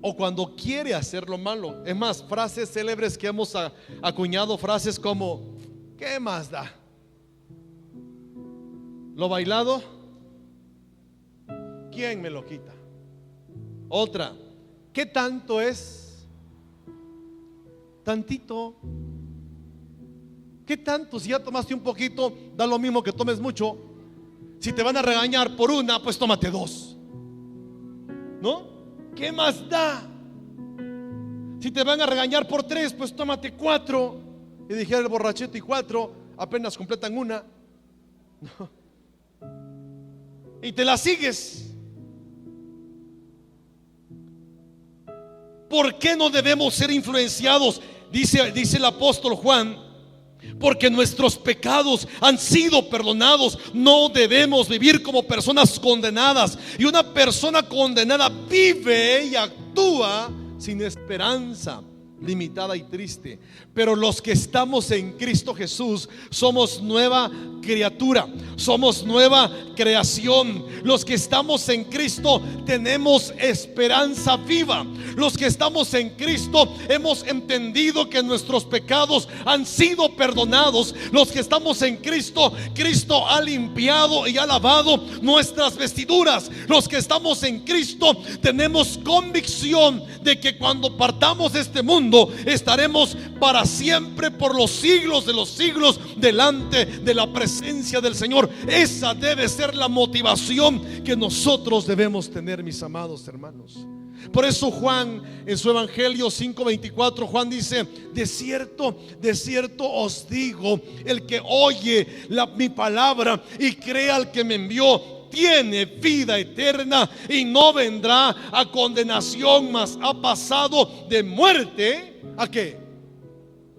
o cuando quiere hacer lo malo. Es más, frases célebres que hemos acuñado, frases como: ¿qué más da? Lo bailado, ¿quién me lo quita? Otra: ¿qué tanto es? Tantito. ¿Qué tanto? Si ya tomaste un poquito, da lo mismo que tomes mucho. Si te van a regañar por una, pues tómate 2. ¿No? ¿Qué más da? Si te van a regañar por 3, pues tómate 4. Y dijera el borrachito, y 4 apenas completan una. No. Y te la sigues. ¿Por qué no debemos ser influenciados? Dice el apóstol Juan: porque nuestros pecados han sido perdonados. No debemos vivir como personas condenadas. Y una persona condenada vive y actúa sin esperanza, limitada y triste. Pero los que estamos en Cristo Jesús somos nueva criatura, somos nueva creación. Los que estamos en Cristo tenemos esperanza viva. Los que estamos en Cristo hemos entendido que nuestros pecados han sido perdonados. Los que estamos en Cristo, Cristo ha limpiado y ha lavado nuestras vestiduras. Los que estamos en Cristo tenemos convicción de que cuando partamos de este mundo estaremos para siempre, por los siglos de los siglos, delante de la presencia del Señor. Esa debe ser la motivación que nosotros debemos tener, mis amados hermanos. Por eso Juan, en su Evangelio 5:24, Juan dice: de cierto os digo, el que oye mi palabra y crea al que me envió, tiene vida eterna y no vendrá a condenación, mas ha pasado de muerte ¿a qué?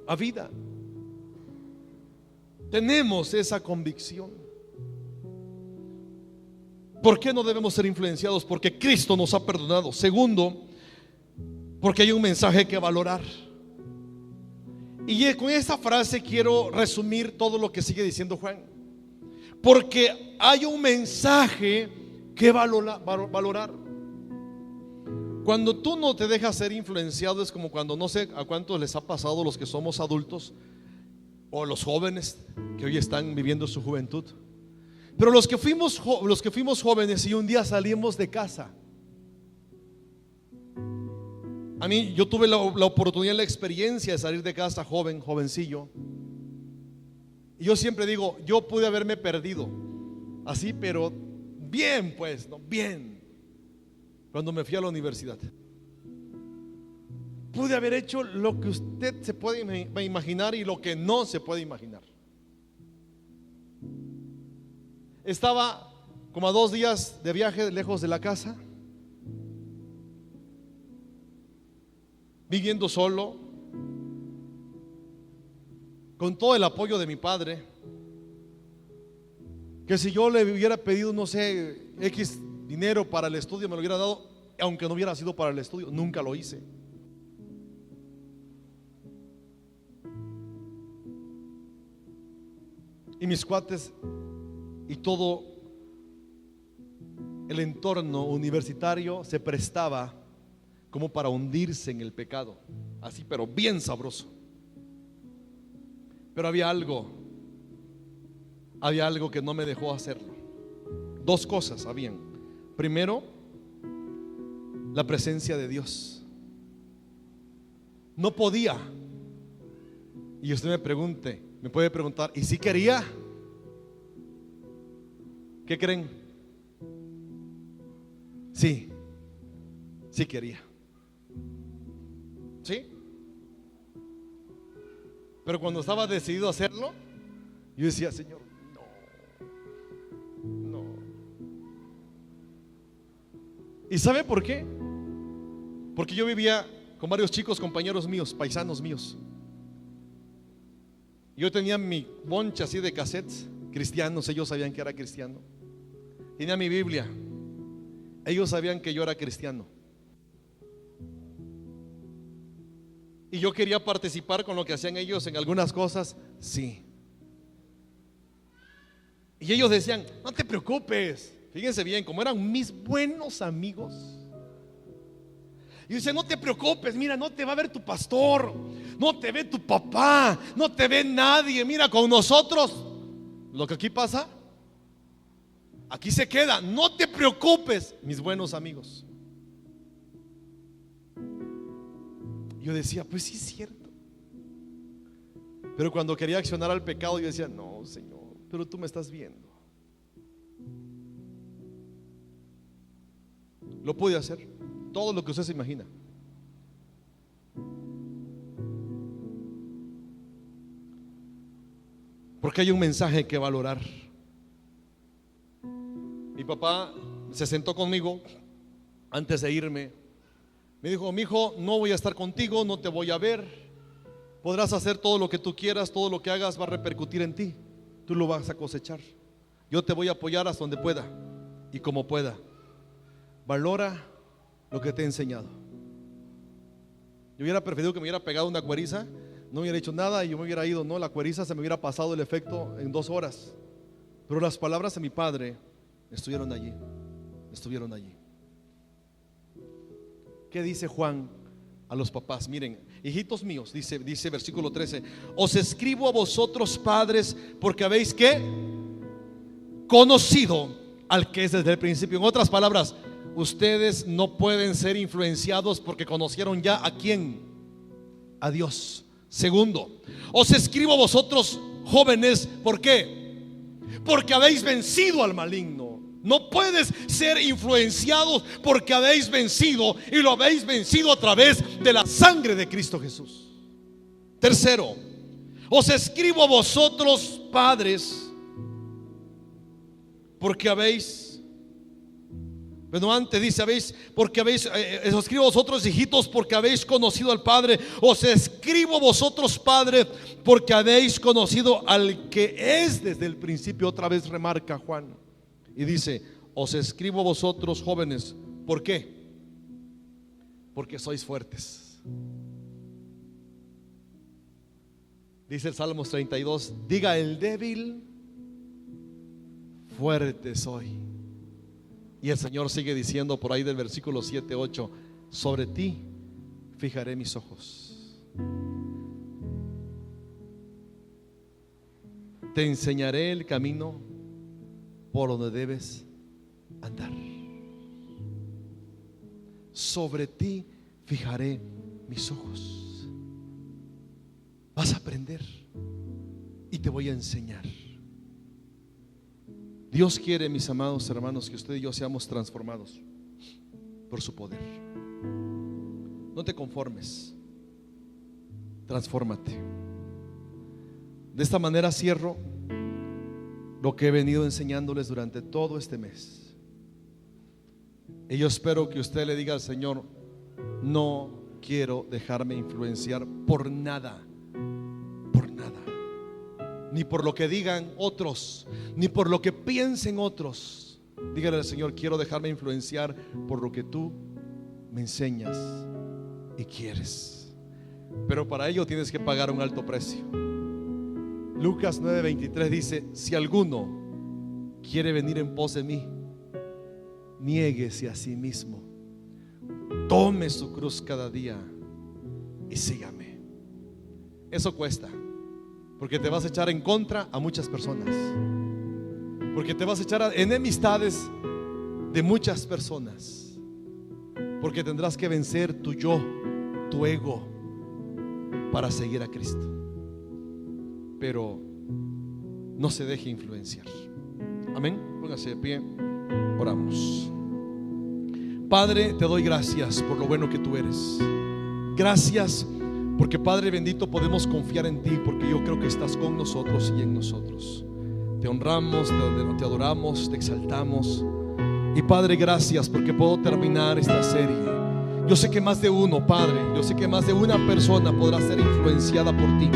A vida. Tenemos esa convicción. ¿Por qué no debemos ser influenciados? Porque Cristo nos ha perdonado. Segundo, porque hay un mensaje que valorar. Y con esta frase quiero resumir todo lo que sigue diciendo Juan. Porque hay un mensaje que valorar. Cuando tú no te dejas ser influenciado, es como cuando, no sé a cuántos les ha pasado, los que somos adultos o los jóvenes que hoy están viviendo su juventud. Pero los que fuimos jóvenes y un día salimos de casa. A mí, yo tuve la oportunidad, la experiencia de salir de casa jovencillo. Y yo siempre digo, yo pude haberme perdido así, pero bien, pues, ¿no? Bien. Cuando me fui a la universidad, pude haber hecho lo que usted se puede imaginar y lo que no se puede imaginar. Estaba como a 2 días de viaje lejos de la casa, viviendo solo, con todo el apoyo de mi padre, que si yo le hubiera pedido, no sé, X dinero para el estudio, me lo hubiera dado, aunque no hubiera sido para el estudio. Nunca lo hice. Y mis cuates y todo el entorno universitario se prestaba como para hundirse en el pecado, así, pero bien sabroso. Pero había algo que no me dejó hacerlo. 2 cosas habían. Primero, la presencia de Dios. No podía. Y usted me puede preguntar, ¿y si quería? ¿Qué creen? Sí quería. ¿Sí? Pero cuando estaba decidido a hacerlo, yo decía: Señor, no. ¿Y sabe por qué? Porque yo vivía con varios chicos, compañeros míos, paisanos míos. Yo tenía mi boncha así de cassettes cristianos, ellos sabían que era cristiano. Tenía mi Biblia, ellos sabían que yo era cristiano. Y yo quería participar con lo que hacían ellos en algunas cosas, sí. Y ellos decían: no te preocupes. Fíjense bien, como eran mis buenos amigos. Y dice: no te preocupes, mira, no te va a ver tu pastor, no te ve tu papá, no te ve nadie. Mira, con nosotros lo que aquí pasa, aquí se queda. No te preocupes, mis buenos amigos. Yo decía: pues sí es cierto. Pero cuando quería accionar al pecado, yo decía: no, Señor, pero tú me estás viendo. Lo pude hacer, todo lo que usted se imagina. porque hay un mensaje que valorar. Mi papá se sentó conmigo antes de irme. Me dijo: mi hijo, no voy a estar contigo, no te voy a ver. Podrás hacer todo lo que tú quieras, todo lo que hagas va a repercutir en ti. Tú lo vas a cosechar. Yo te voy a apoyar hasta donde pueda y como pueda. Valora lo que te he enseñado. Yo hubiera preferido que me hubiera pegado una cueriza, no hubiera hecho nada y yo me hubiera ido. No, la cueriza se me hubiera pasado el efecto en 2 horas. Pero las palabras de mi padre estuvieron allí. Estuvieron allí. ¿Qué dice Juan a los papás? Miren, hijitos míos, dice versículo 13: os escribo a vosotros, padres, porque habéis ¿qué? Conocido al que es desde el principio. En otras palabras, ustedes no pueden ser influenciados porque conocieron ya a quién, a Dios. Segundo, os escribo a vosotros, jóvenes, ¿por qué? Porque habéis vencido al maligno. No puedes ser influenciados porque habéis vencido, y lo habéis vencido a través de la sangre de Cristo Jesús. Tercero, os escribo a vosotros, padres, porque habéis, bueno, antes dice os escribo a vosotros, hijitos, porque habéis conocido al Padre. Os escribo a vosotros, Padre, porque habéis conocido al que es desde el principio. Otra vez remarca Juan y dice: os escribo a vosotros, jóvenes. ¿Por qué? Porque sois fuertes. Dice el Salmos 32: diga el débil, fuerte soy. Y el Señor sigue diciendo por ahí del versículo 7, 8: sobre ti fijaré mis ojos. Te enseñaré el camino por donde debes andar. Sobre ti fijaré mis ojos. Vas a aprender y te voy a enseñar. Dios quiere, mis amados hermanos, que usted y yo seamos transformados por su poder. No te conformes, transfórmate. De esta manera cierro lo que he venido enseñándoles durante todo este mes. Y yo espero que usted le diga al Señor: no quiero dejarme influenciar por nada, ni por lo que digan otros, ni por lo que piensen otros. Dígale al Señor: quiero dejarme influenciar por lo que tú me enseñas y quieres. Pero para ello tienes que pagar un alto precio. Lucas 9:23 dice: si alguno quiere venir en pos de mí, niéguese a sí mismo, tome su cruz cada día y sígame. Eso cuesta, porque te vas a echar en contra a muchas personas, porque te vas a echar a enemistades de muchas personas, porque tendrás que vencer tu yo, tu ego, para seguir a Cristo. Pero no se deje influenciar. Amén. Póngase de pie, oramos. Padre, te doy gracias por lo bueno que tú eres. Gracias porque, Padre bendito, podemos confiar en ti, porque yo creo que estás con nosotros y en nosotros. Te honramos, te adoramos, te exaltamos. Y Padre, gracias porque puedo terminar esta serie. Yo sé que más de uno, Padre, yo sé que más de una persona podrá ser influenciada por ti.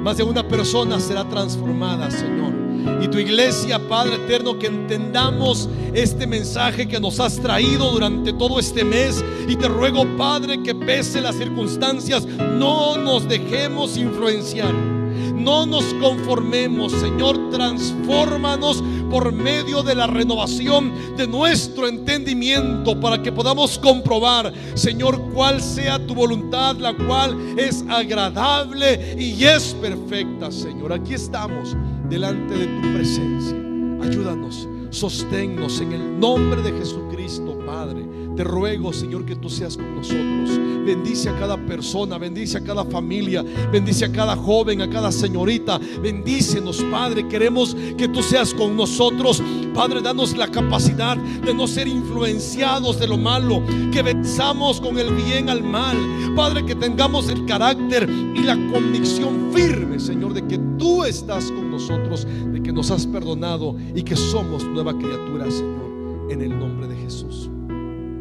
Más de una persona será transformada, Señor. Y tu iglesia, Padre eterno, que entendamos este mensaje que nos has traído durante todo este mes. Y te ruego, Padre, que pese las circunstancias, no nos dejemos influenciar, no nos conformemos. Señor, transfórmanos por medio de la renovación de nuestro entendimiento, para que podamos comprobar, Señor, cuál sea tu voluntad, la cual es agradable y es perfecta. Señor, aquí estamos delante de tu presencia. Ayúdanos, sosténnos en el nombre de Jesucristo. Padre, te ruego, Señor, que tú seas con nosotros. Bendice a cada persona, bendice a cada familia, bendice a cada joven, a cada señorita. Bendícenos, Padre. Queremos que tú seas con nosotros. Padre, danos la capacidad de no ser influenciados de lo malo, que venzamos con el bien al mal. Padre, que tengamos el carácter y la convicción firme, Señor, de que tú estás con nosotros, de que nos has perdonado y que somos nueva criatura, Señor, en el nombre de Jesús.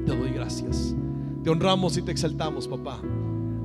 Te doy gracias, te honramos y te exaltamos, papá.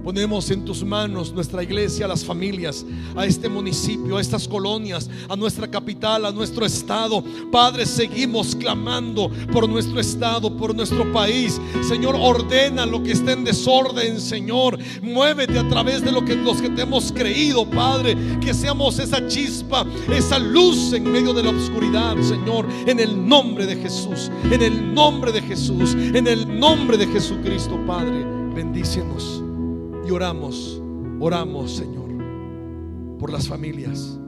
Ponemos en tus manos nuestra iglesia, a las familias, a este municipio, a estas colonias, a nuestra capital, a nuestro estado. Padre, seguimos clamando por nuestro estado, por nuestro país. Señor, ordena lo que esté en desorden, Señor. Muévete a través de los que te hemos creído, Padre. Que seamos esa chispa, esa luz en medio de la oscuridad, Señor. En el nombre de Jesús, en el nombre de Jesús, en el nombre de Jesucristo, Padre. Bendícenos. Y oramos, Señor, por las familias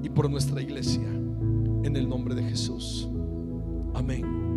y por nuestra iglesia, en el nombre de Jesús. Amén.